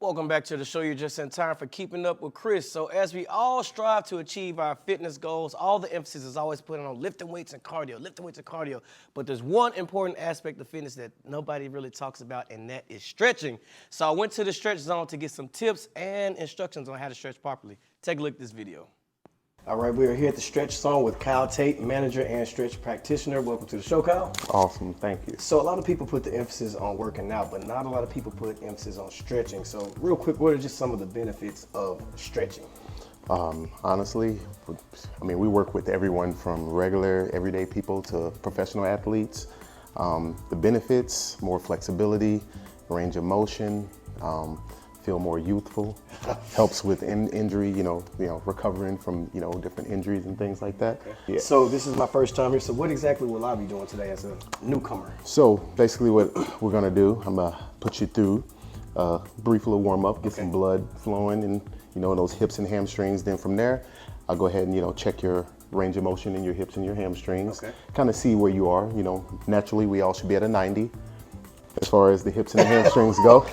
Welcome back to the show. You're just in time for Keeping Up with Kris. So as we all strive to achieve our fitness goals, all the emphasis is always put on lifting weights and cardio, But there's one important aspect of fitness that nobody really talks about, and that is stretching. So I went to the stretch zone to get some tips and instructions on how to stretch properly. Take a look at this video. All right, we are here at the Stretch Zone with Kyle Tate, manager and stretch practitioner. Welcome to the show, Kyle. Awesome, thank you. So a lot of people put the emphasis on working out, but not a lot of people put emphasis on stretching. So real quick, what are just some of the benefits of stretching? Honestly, I mean, we work with everyone from regular, everyday people to professional athletes. The benefits, more flexibility, range of motion, feel more youthful, helps with injury, recovering from, different injuries and things like that. Okay. Yeah. So this is my first time here. So what exactly will I be doing today as a newcomer? So basically what we're gonna do, I'm gonna put you through a brief little warm up, get some blood flowing and, those hips and hamstrings. Then from there, I'll go ahead and, check your range of motion in your hips and your hamstrings. Okay. Kind of see where you are. Naturally we all should be at a 90. As far as the hips and the hamstrings go.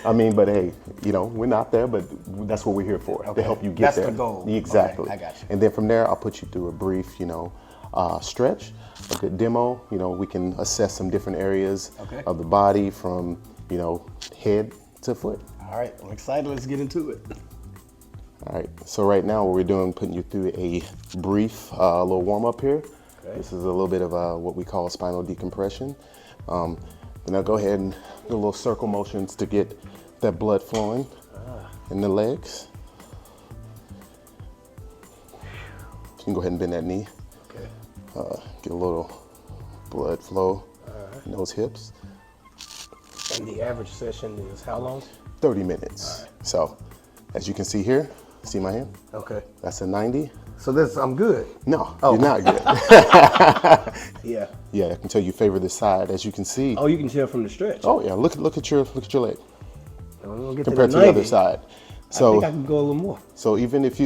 I mean, but hey, we're not there, but that's what we're here for, to help you get there. That's the goal. Exactly. Okay, I got you. And then from there, I'll put you through a brief, stretch, a good demo. We can assess some different areas of the body from, head to foot. All right, I'm excited. Let's get into it. All right, so right now what we're doing, putting you through a brief little warm up here. Okay. This is a little bit of what we call spinal decompression. And I'll go ahead and do a little circle motions to get that blood flowing in the legs. You can go ahead and bend that knee. Okay. Get a little blood flow in those hips. And the average session is how long? 30 minutes. Right. So, as you can see here, see my hand? Okay. That's a 90. So I'm good? No, you're not good. Yeah. Yeah, I can tell you favor this side, as you can see. Oh, you can tell from the stretch. Oh yeah, look at your leg. Compared to the other side. So I think I can go a little more. So even if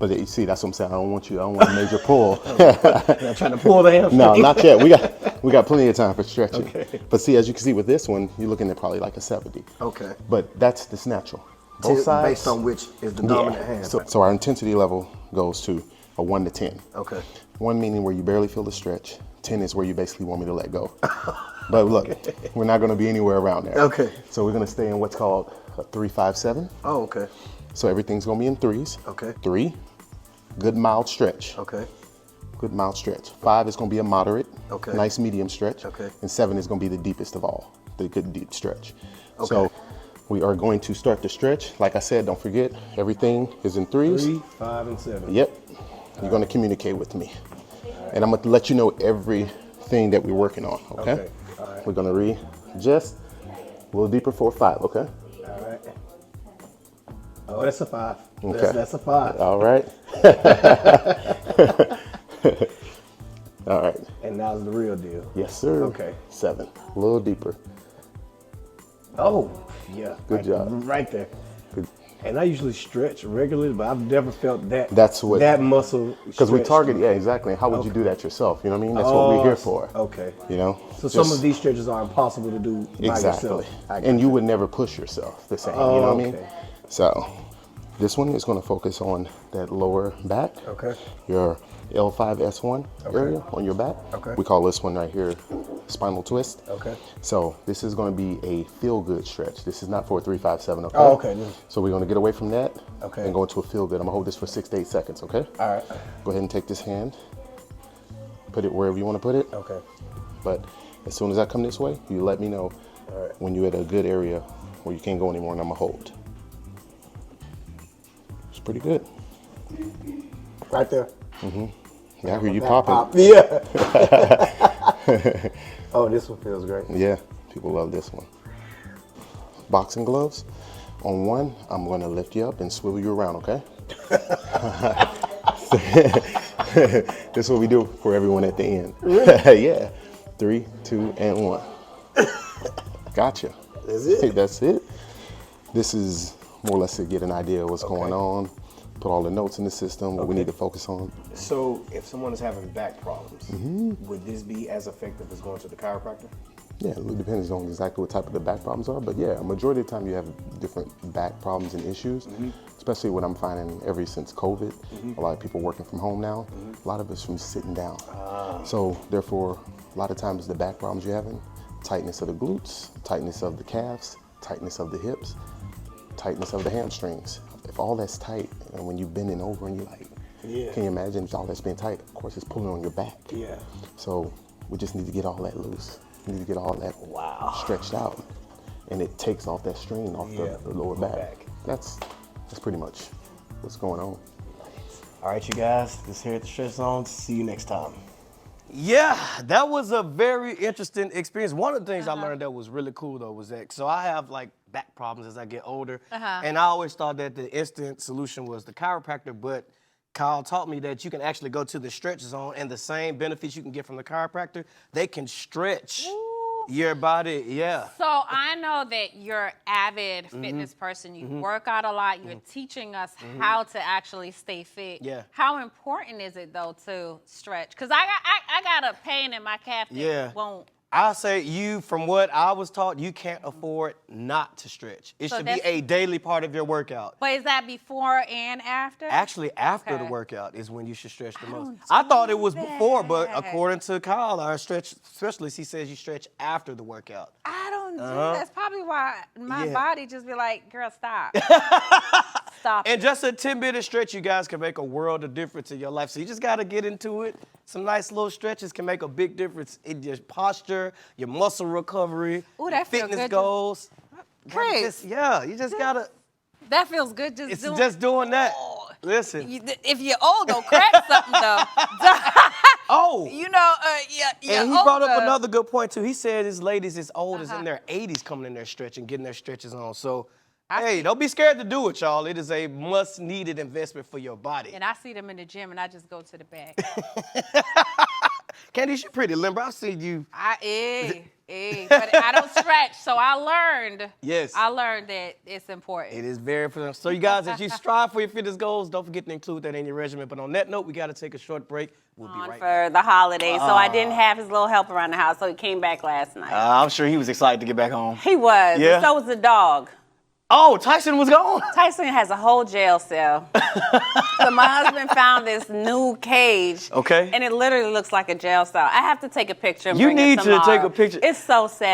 but you see, that's what I'm saying. I don't want a major pull. Not trying to pull the hamstring. No, not yet. We got plenty of time for stretching. Okay. But see, as you can see with this one, you're looking at probably like a 70. Okay. But that's natural. Both sides. Based on which is the dominant hand. So our intensity level goes to a 1 to 10. Okay. 1 meaning where you barely feel the stretch. 10 is where you basically want me to let go. But look, we're not going to be anywhere around there. Okay. So we're going to stay in what's called a 3-5-7. Oh, okay. So everything's going to be in threes. Okay. 3, good mild stretch. Okay. Good mild stretch. 5 is going to be a moderate, nice medium stretch. Okay. And 7 is going to be the deepest of all, the good deep stretch. Okay. So we are going to start the stretch. Like I said, don't forget, everything is in threes. 3, 5, and 7. Yep. You're going to communicate with me. And I'm going to let you know everything that we're working on, okay? All right. We're going to readjust a little deeper for a 5, okay? All right. Oh, that's a 5. Okay. That's a 5. All right. All right. And now's the real deal. Yes, sir. Okay. 7. A little deeper. Oh, yeah. Good job. Right there. Good. And I usually stretch regularly, but I've never felt that. That muscle. Because we target, exactly. How would you do that yourself? You know what I mean? That's what we're here for. Okay. So some of these stretches are impossible to do by yourself. And you would never push yourself the same. You know what I mean? So this one is going to focus on that lower back. Okay. Your L5S1 area on your back. Okay. We call this one right here spinal twist. Okay. So this is going to be a feel good stretch. This is not for a 3-5-7. Okay. Oh, okay. So we're going to get away from that. Okay. And go into a feel good. I'm gonna hold this for 6 to 8 seconds. Okay. All right. Go ahead and take this hand. Put it wherever you want to put it. Okay. But as soon as I come this way, you let me know when you're at a good area where you can't go anymore, and I'm gonna hold. It's pretty good. Right there. Yeah, I hear you popping. Yeah. Oh, this one feels great. Yeah, people love this one. Boxing gloves. On 1, I'm gonna lift you up and swivel you around, okay? This is what we do for everyone at the end. Really? Yeah. 3, 2, and 1. Gotcha. That's it? That's it. This is more or less to get an idea of what's going on, put all the notes in the system, what we need to focus on. So if someone is having back problems, would this be as effective as going to the chiropractor? Yeah, it depends on exactly what type of the back problems are, but yeah, a majority of the time you have different back problems and issues, especially what I'm finding ever since COVID. A lot of people working from home now, a lot of it's from sitting down. So therefore, a lot of times the back problems you're having, tightness of the glutes, tightness of the calves, tightness of the hips, tightness of the hamstrings. If all that's tight, and when you're bending over and you're like, can you imagine if all that's being tight? Of course, it's pulling on your back. Yeah. So we just need to get all that loose. We need to get all that stretched out, and it takes off that strain off the lower back. That's pretty much what's going on. All right, you guys, this here at the Stretch Zone. See you next time. Yeah, that was a very interesting experience. One of the things I learned that was really cool though was that, so I have like back problems as I get older, and I always thought that the instant solution was the chiropractor, but Kyle taught me that you can actually go to the Stretch Zone, and the same benefits you can get from the chiropractor, they can stretch your body, So I know that you're an avid fitness person. You work out a lot. You're teaching us how to actually stay fit. Yeah. How important is it though to stretch? Because I got a pain in my calf that won't. I'll say you, from what I was taught, you can't afford not to stretch. It should be a daily part of your workout. But is that before and after? Actually, after the workout is when you should stretch the most. I thought it was before, but according to Kyle, our stretch specialist, he says you stretch after the workout. I don't do that. That's probably why my body just be like, girl, stop. Stop. And just a 10-minute stretch, you guys, can make a world of difference in your life. So you just got to get into it. Some nice little stretches can make a big difference in your posture, your muscle recovery, fitness goals. Kris. You just got to. That feels good Just doing that. Listen. If you're old, don't crack something though. You know, and he brought up another good point too. He said his ladies as old as in their 80s coming in there stretching, getting their stretches on. So, hey, don't be scared to do it, y'all. It is a much-needed investment for your body. And I see them in the gym, and I just go to the back. Candice, you're pretty limber. I see you. But I don't stretch, so I learned. I learned that it's important. It is very important. So you guys, as you strive for your fitness goals, don't forget to include that in your regimen. But on that note, we got to take a short break. We'll be right back. For the holidays, so I didn't have his little help around the house, so he came back last night. I'm sure he was excited to get back home. He was. Yeah. And so was the dog. Oh, Tyson was gone. Tyson has a whole jail cell. So my husband found this new cage. Okay. And it literally looks like a jail cell. I have to take a picture and You bring it need to tomorrow. take a picture. It's so sad.